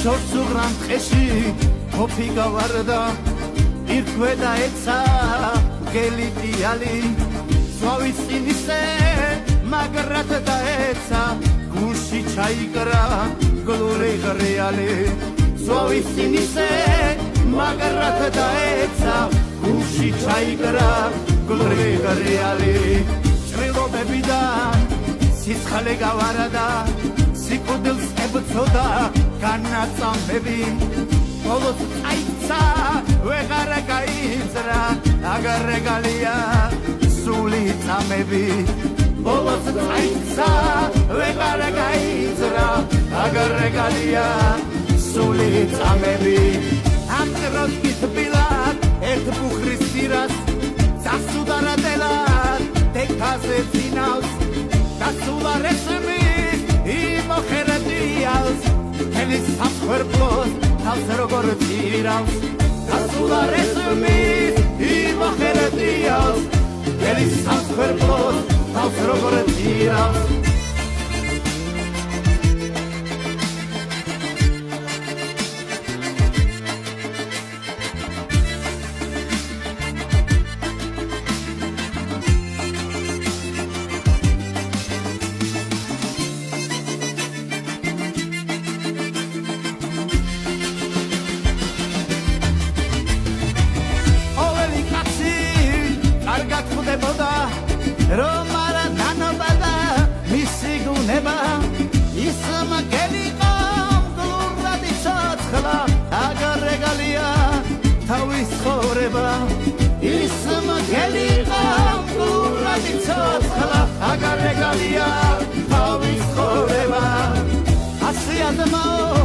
შორს უღრან ტყეში მოფი გავარდა ირქვედა ეცა გელი დიალი ზღვის წინისე მაგრად დაეცა გულში ჩაიკრა გლური ღრიალი ზღვის წინისე მაგრად დაეცა გულში ჩაიკრა გლური ღრიალი ჭრილობებიდან სიცხალე გავარდა სიკვდილს ებწოდა განაწამები ბოლოს აიცა ვეღარ გაიძრა აგარ რეგალია სული წამები ბოლოს აიცა ვეღარ გაიძრა აგარ რეგალია სული წამები ამ დროს კითბილად ერთ ბუხრის სირას დასუდარადელად დეკაზე წინავს დასულა რესმი იმოხერდიალს თელის სამხერბლოს თავს როგორ წირავს დასულა რესმი იმოხერდიალს თელის სამხერბლოს თავს როგორ წირავს რომ არა დანობა მისი გუნება ის მაგელიყო გლურად იცოცხლა აგარ რეგალია თავის ცხოვრება ის მაგელიყო გლურად იცოცხლა აგარ რეგალია თავის ცხოვრება ასე ადმაო